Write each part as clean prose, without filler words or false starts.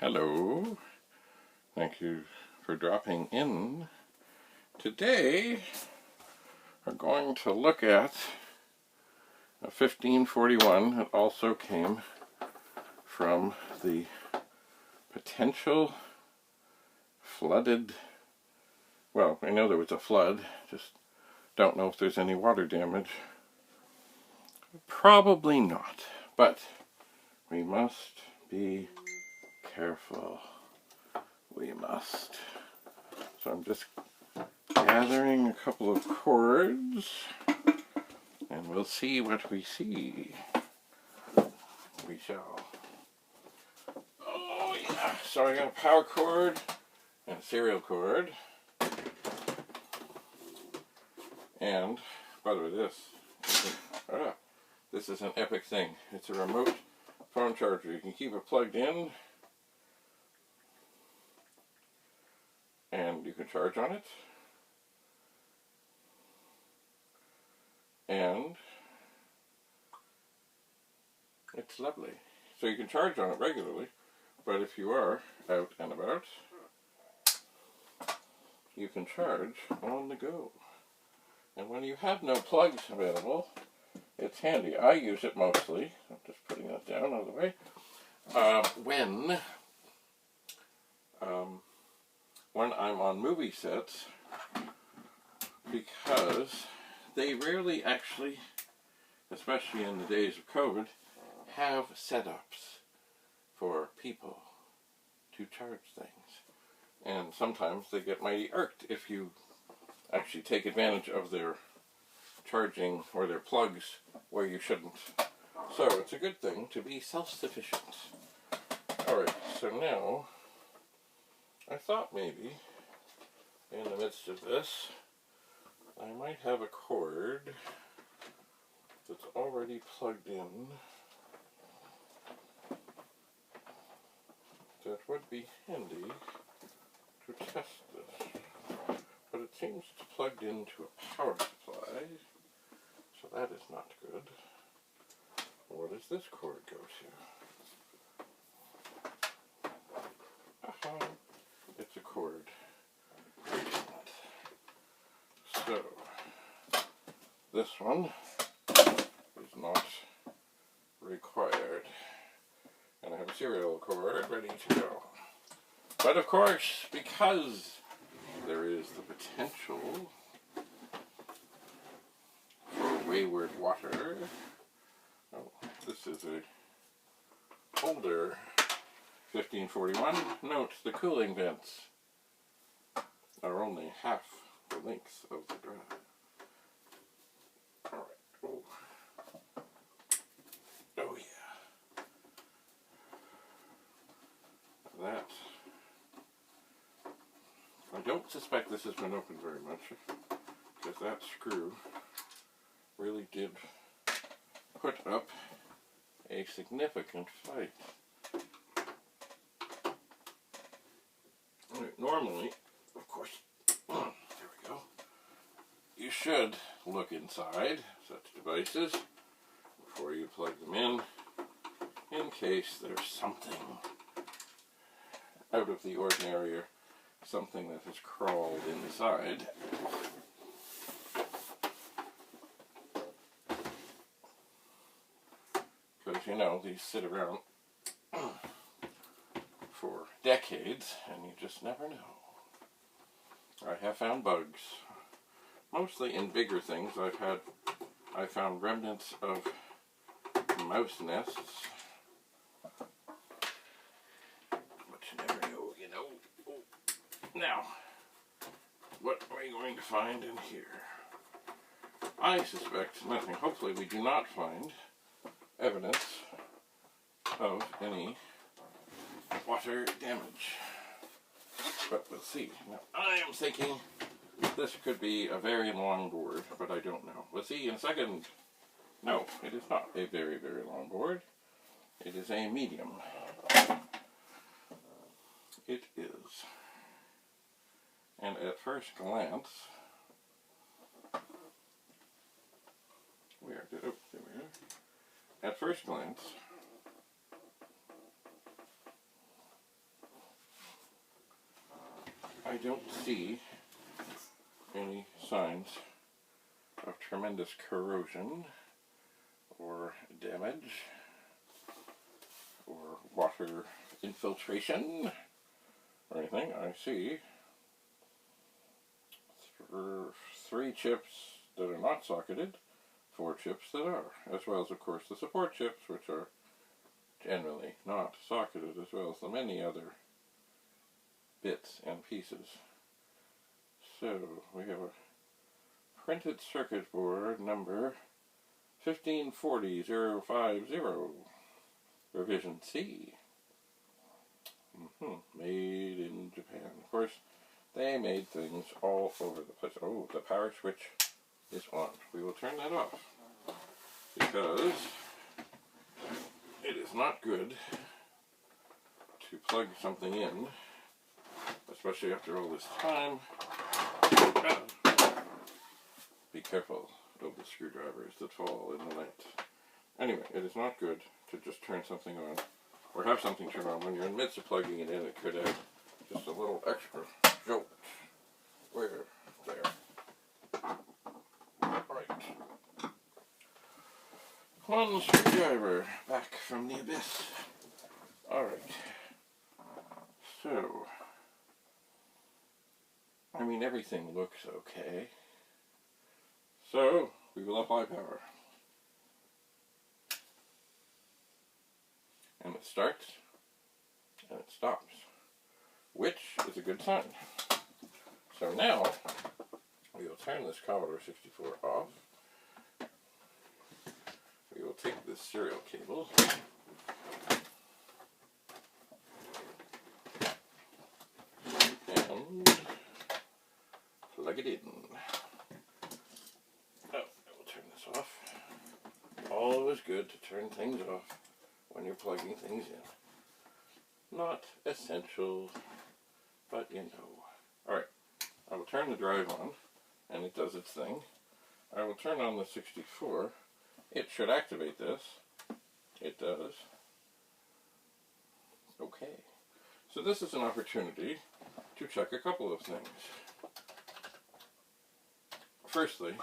Hello, thank you for dropping in. Today we're going to look at a 1541 that also came from the potential flooded, well, I know there was a flood, just don't know if there's any water damage. Probably not, but we must be careful. We must. So I'm just gathering a couple of cords and we'll see what we see. We shall. Oh yeah, so I got a power cord and a serial cord. And, by the way, this is an epic thing. It's a remote phone charger. You can keep it plugged in and you can charge on it. And it's lovely. So you can charge on it regularly, but if you are out and about, you can charge on the go. And when you have no plugs available, it's handy. I use it mostly, I'm just putting that down out of the way, when I'm on movie sets, because they rarely actually, especially in the days of COVID, have setups for people to charge things. And sometimes they get mighty irked if you actually take advantage of their charging or their plugs where you shouldn't. So it's a good thing to be self-sufficient. Alright, so now I thought maybe in the midst of this I might have a cord that's already plugged in that would be handy to test this. But it seems it's plugged into a power supply, so that is not good. Where does this cord go to? Aha! It's a cord. So, this one is not required. And I have a serial cord ready to go. But of course, because there is the potential for wayward water. Oh, this is a older 1541. Note, the cooling vents are only half the length of the drive. Alright. Oh. Oh yeah. That. I don't suspect this has been opened very much, because that screw really did put up a significant fight. Normally, of course, there we go, you should look inside such devices before you plug them in case there's something out of the ordinary or something that has crawled inside. Because, you know, these sit around for decades and you just never know. I have found bugs. Mostly in bigger things. I found remnants of mouse nests. But you never know, you know. Oh. Now, what are we going to find in here? I suspect nothing. Hopefully we do not find evidence of any water damage. But we'll see. Now, I am thinking this could be a very long board, but I don't know. We'll see in a second. No, it is not a very, very long board. It is a medium. It is. And at first glance, there we are. At first glance, I don't see any signs of tremendous corrosion or damage or water infiltration or anything. I see three chips that are not socketed, 4 chips that are, as well as, of course, the support chips, which are generally not socketed, as well as the many other bits and pieces. So, we have a printed circuit board number 1540050, revision C. Made in Japan. Of course, they made things all over the place. Oh, the power switch is on. We will turn that off because it is not good to plug something in, especially after all this time. Be careful of the screwdrivers that fall in the night. Anyway, it is not good to just turn something on or have something turn on when you're in the midst of plugging it in. It could add just a little extra jolt. Where? There. Right. One screwdriver back from the abyss. Alright. So, I mean, everything looks okay. So, we will apply power. And it starts, and it stops, which is a good sign. So now, we will turn this Commodore 64 off. We will take this serial cable and plug it in. Oh, I will turn this off. Always good to turn things off when you're plugging things in. Not essential, but you know. Alright, I will turn the drive on, and it does its thing. I will turn on the 64. It should activate this. It does. Okay. So this is an opportunity to check a couple of things. Firstly,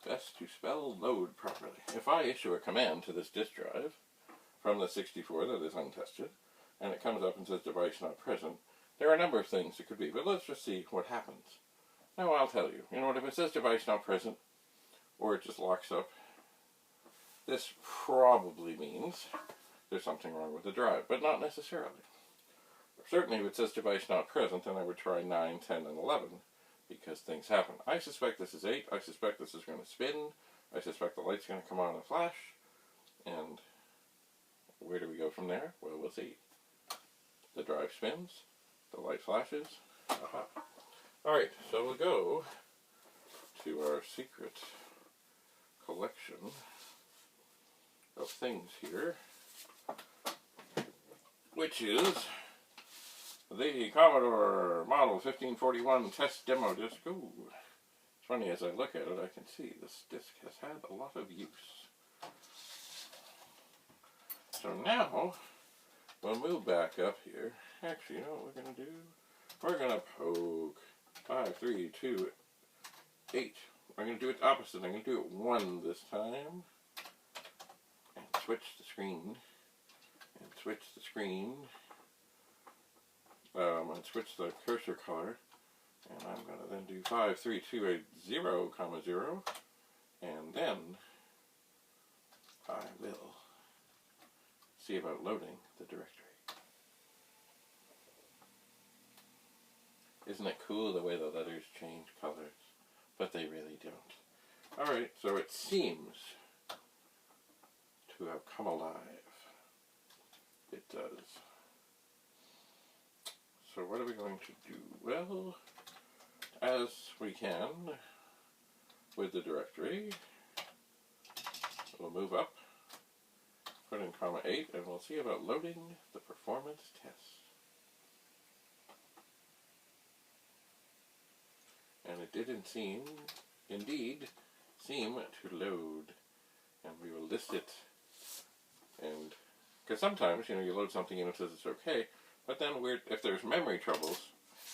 best to spell load properly. If I issue a command to this disk drive from the 64 that is untested, and it comes up and says device not present, there are a number of things it could be, but let's just see what happens. Now I'll tell you, what, if it says device not present, or it just locks up, this probably means there's something wrong with the drive, but not necessarily. Certainly if it says device not present, then I would try 9, 10, and 11, because things happen. I suspect this is 8, I suspect this is going to spin, I suspect the light's going to come on and flash, and where do we go from there? Well, we'll see. The drive spins, the light flashes. Alright, so we'll go to our secret collection of things here, which is the Commodore Model 1541 test demo disc. Ooh, it's funny, as I look at it, I can see this disc has had a lot of use. So now, we'll move back up here. Actually, you know what we're going to do? We're going to poke 5, 3, 2, 8. I'm going to do it opposite. I'm going to do it 1 this time. And switch the screen. And switch the screen. And switch the cursor color. And I'm going to then do 5, 3, 2, 8, 0, 0. And then I will see about loading the directory. Isn't it cool the way the letters change colors? But they really don't. Alright, so it seems to have come alive. It does. So what are we going to do? Well, as we can with the directory, we'll move up, put in comma 8, and we'll see about loading the performance test. And it didn't indeed seem to load. And we will list it. And because sometimes, you load something and it says it's okay, But then if there's memory troubles,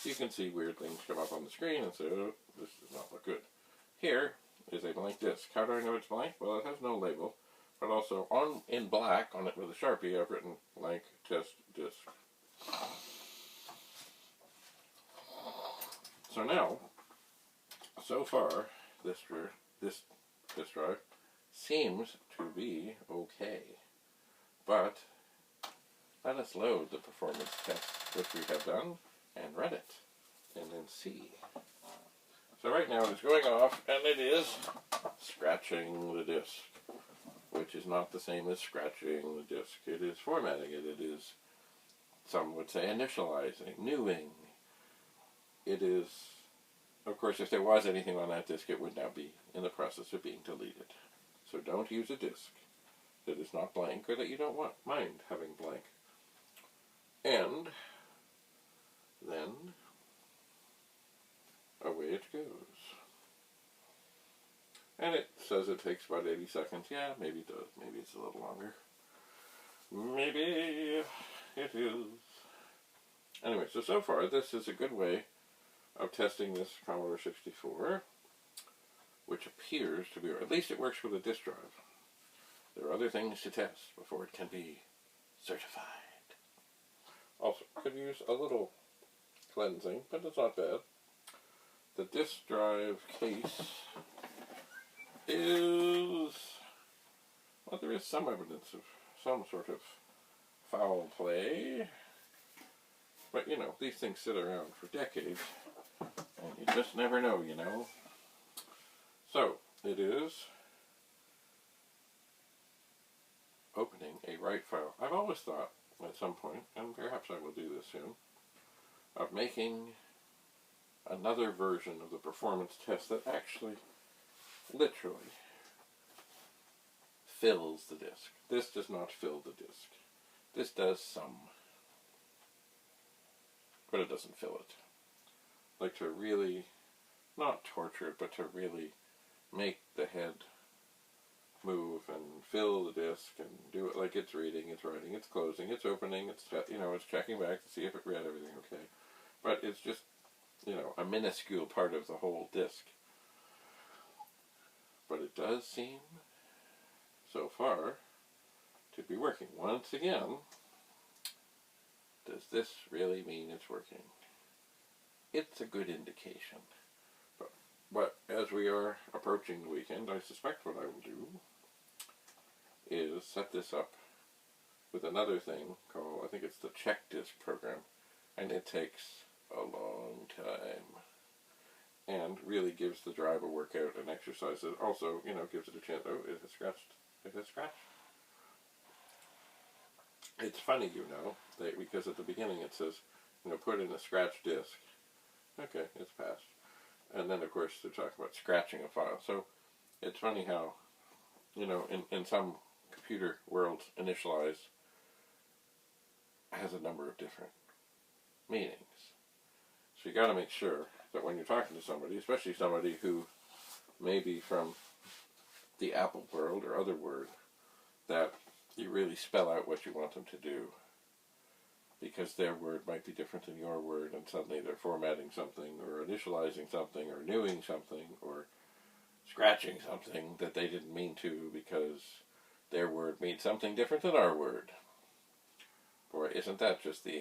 you can see weird things come up on the screen and say, oh, this does not look good. Here is a blank disk. How do I know it's blank? Well, it has no label, but also in black on it with a Sharpie, I've written blank test disk. So now, so far, this disk drive seems to be okay. But let us load the performance test, which we have done, and run it, and then see. So right now it's going off, and it is scratching the disk, which is not the same as scratching the disk. It is formatting it. It is, some would say, initializing, newing. It is, of course, if there was anything on that disk, it would now be in the process of being deleted. So don't use a disk that is not blank or that you don't mind having blank. And then away it goes. And it says it takes about 80 seconds. Yeah, maybe it does. Maybe it's a little longer. Maybe it is. Anyway, so far this is a good way of testing this Commodore 64, which appears to be, or at least it works with a disk drive. There are other things to test before it can be certified. Also, could use a little cleansing, but it's not bad. The disk drive case is, well, there is some evidence of some sort of foul play. But, you know, these things sit around for decades, and you just never know, you know. So, it is opening a write file. I've always thought, at some point, and perhaps I will do this soon, of making another version of the performance test that actually, literally, fills the disk. This does not fill the disk. This does some, but it doesn't fill it. Like to really, not torture it, but to really make the head move and fill the disk and do it like it's reading, it's writing, it's closing, it's opening, it's, you know, it's checking back to see if it read everything okay. But it's just, you know, a minuscule part of the whole disk. But it does seem, so far, to be working. Once again, does this really mean it's working? It's a good indication. But as we are approaching the weekend, I suspect what I will do is set this up with another thing called, I think it's the check disk program, and it takes a long time and really gives the drive a workout and exercise. It also, you know, gives it a chance. Oh, it has scratched. It has scratched. It's funny, you know, because at the beginning it says, you know, put in a scratch disk. Okay, it's passed. And then, of course, they're talking about scratching a file. So it's funny how, you know, in some computer worlds, initialize has a number of different meanings. So you got to make sure that when you're talking to somebody, especially somebody who may be from the Apple world or other word, that you really spell out what you want them to do. Because their word might be different than your word, and suddenly they're formatting something, or initializing something, or newing something, or scratching something that they didn't mean to because their word means something different than our word. Boy, isn't that just the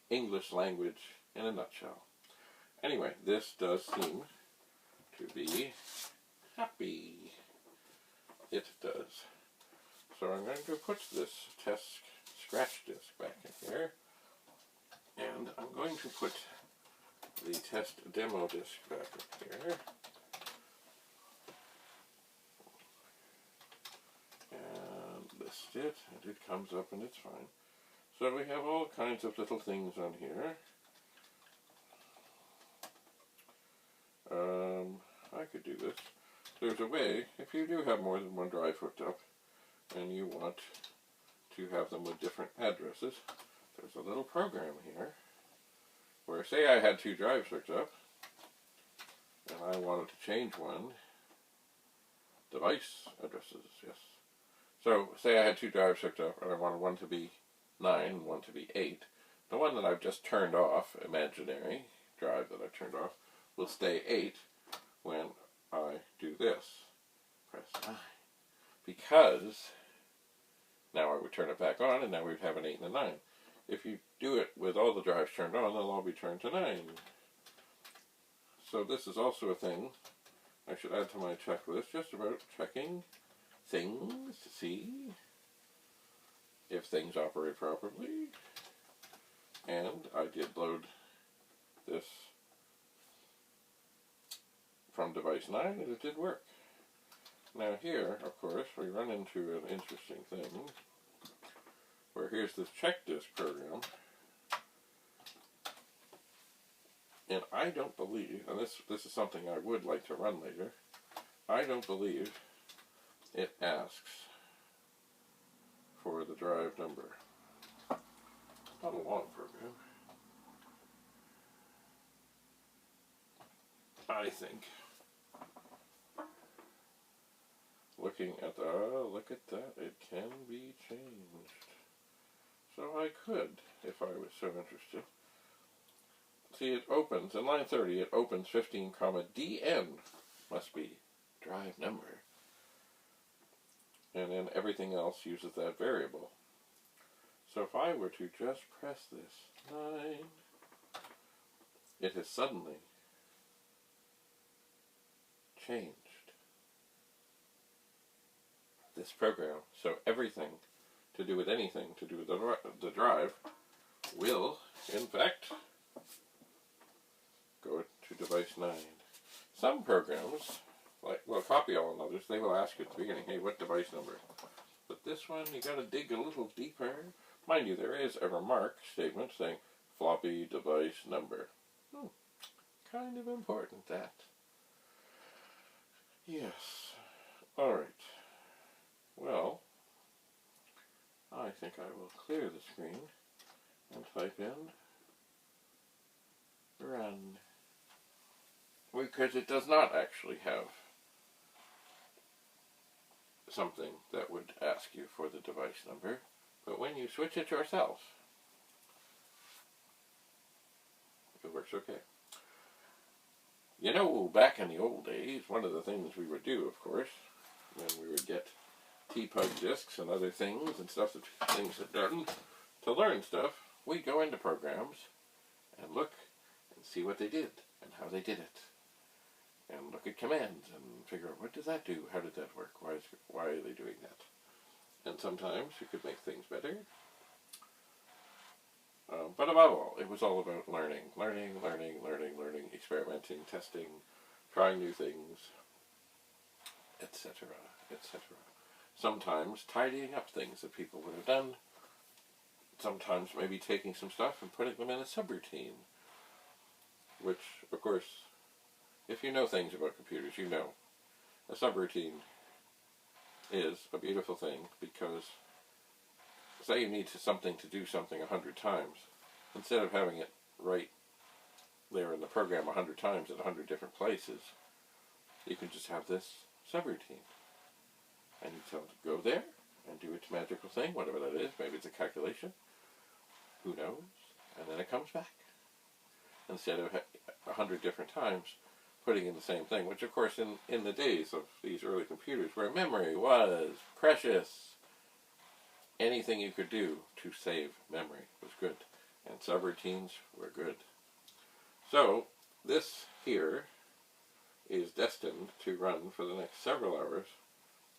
English language in a nutshell? Anyway, this does seem to be happy. It does. So I'm going to put this test scratch disk back in here. And I'm going to put the test demo disk back up here. And list it, and it comes up and it's fine. So we have all kinds of little things on here. I could do this. There's a way, if you do have more than one drive hooked up, and you want to have them with different addresses, there's a little program here where, say I had two drives hooked up and I wanted to change one, device addresses, yes. So say I had two drives hooked up and I wanted one to be 9 and one to be 8. The one that I've just turned off, imaginary drive that I turned off, will stay 8 when I do this. Press 9. Because now I would turn it back on, and now we'd have an 8 and a 9. If you do it with all the drives turned on, they'll all be turned to 9. So this is also a thing I should add to my checklist, just about checking things to see if things operate properly. And I did load this from device 9, and it did work. Now here, of course, we run into an interesting thing, where here's this check disk program, and I don't believe, and this is something I would like to run later, I don't believe it asks for the drive number. It's not a long program. I think. Looking at the, look at that, it can be changed. So I could, if I was so interested. See, it opens, in line 30, it opens 15, DN, must be drive number. And then everything else uses that variable. So if I were to just press this 9, it has suddenly changed this program. So everything to do with anything to do with the drive will, in fact, go to device 9. Some programs, like, well, copy all and others, they will ask you at the beginning, hey, what device number? But this one, you gotta dig a little deeper. Mind you, there is a remark statement saying floppy device number. Kind of important, that. Yes. Alright. Well, I think I will clear the screen and type in run. Because it does not actually have something that would ask you for the device number, but when you switch it yourself, it works okay. You know, back in the old days, one of the things we would do, of course, when we would get T-Pug discs and other things and stuff that things had done to learn stuff, we'd go into programs and look and see what they did and how they did it. And look at commands and figure out, what does that do? How did that work? Why are they doing that? And sometimes you could make things better. But above all, it was all about learning, experimenting, testing, trying new things, etc., etc. Sometimes tidying up things that people would have done. Sometimes maybe taking some stuff and putting them in a subroutine. Which, of course, if you know things about computers, you know a subroutine is a beautiful thing, because say you need something to do something 100 times, instead of having it right there in the program 100 times at 100 different places, you can just have this subroutine. And you tell it to go there and do its magical thing, whatever that is. Maybe it's a calculation. Who knows? And then it comes back. Instead of 100 different times putting in the same thing, which of course in the days of these early computers where memory was precious, anything you could do to save memory was good. And subroutines were good. So this here is destined to run for the next several hours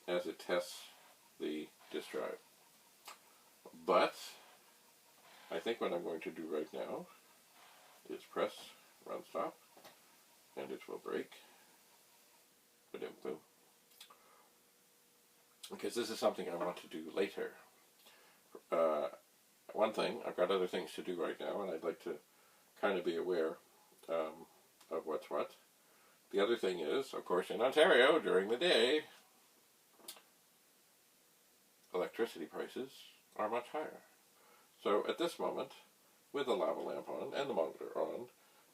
as it tests the disk drive. But I think what I'm going to do right now is press run stop, and it will break. Ba-dum-boom. Because this is something I want to do later. One thing, I've got other things to do right now, and I'd like to kind of be aware of what's what. The other thing is, of course, in Ontario, during the day, electricity prices are much higher. So at this moment, with the lava lamp on, and the monitor on,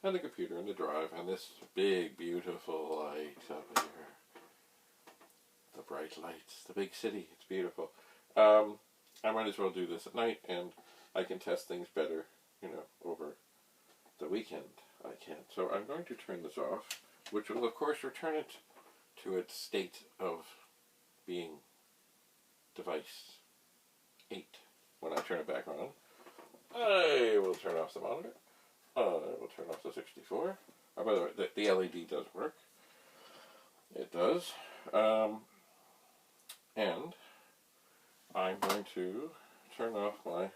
and the computer and the drive, and this big, beautiful light up here, the bright lights, the big city, it's beautiful. I might as well do this at night, and I can test things better over the weekend I can't. So I'm going to turn this off, which will of course return it to its state of being device 8 when I turn it back on. I will turn off the monitor. I will turn off the 64. Oh, by the way, the LED does work. It does. And I'm going to turn off my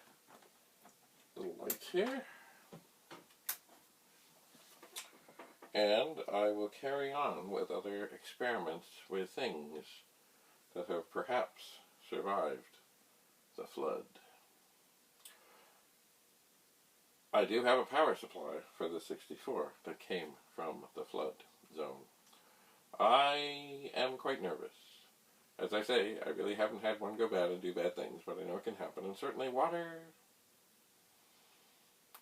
little lights here. And I will carry on with other experiments with things that have perhaps survived the flood. I do have a power supply for the 64 that came from the flood zone. I am quite nervous. As I say, I really haven't had one go bad and do bad things, but I know it can happen. And certainly water,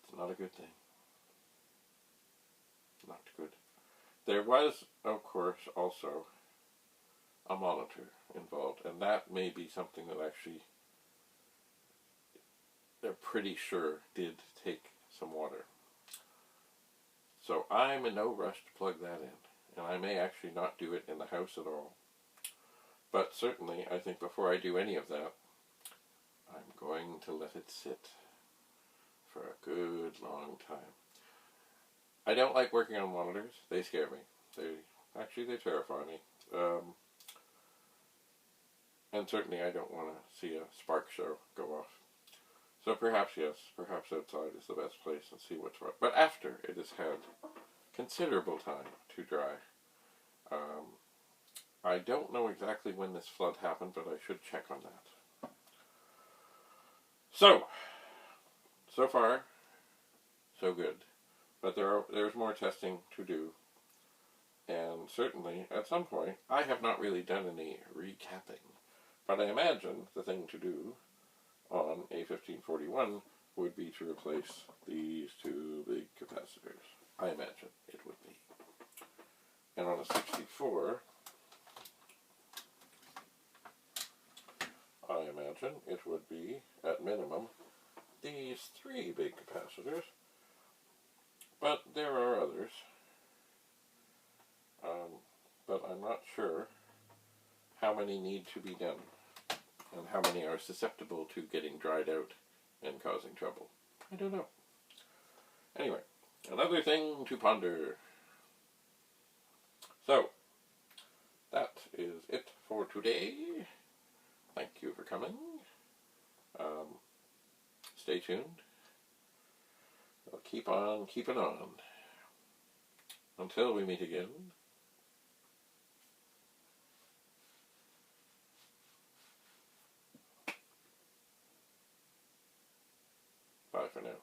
it's not a good thing. Not good. There was, of course, also a monitor involved, and that may be something that actually they're pretty sure did take some water. So I'm in no rush to plug that in, and I may actually not do it in the house at all. But certainly, I think before I do any of that, I'm going to let it sit for a good long time. I don't like working on monitors. They scare me. They terrify me. And certainly I don't want to see a spark show go off. So perhaps, yes, perhaps outside is the best place and see what's what. But after it has had considerable time to dry. I don't know exactly when this flood happened, but I should check on that. So far, so good. But there's more testing to do. And certainly, at some point, I have not really done any recapping. But I imagine the thing to do on a 1541 would be to replace these two big capacitors. I imagine it would be. And on a 64, I imagine it would be, at minimum, these three big capacitors. But there are others. But I'm not sure how many need to be done and how many are susceptible to getting dried out and causing trouble. I don't know. Anyway, another thing to ponder. So, that is it for today. Thank you for coming. Stay tuned. I'll keep on keeping on. Until we meet again. Bye for now.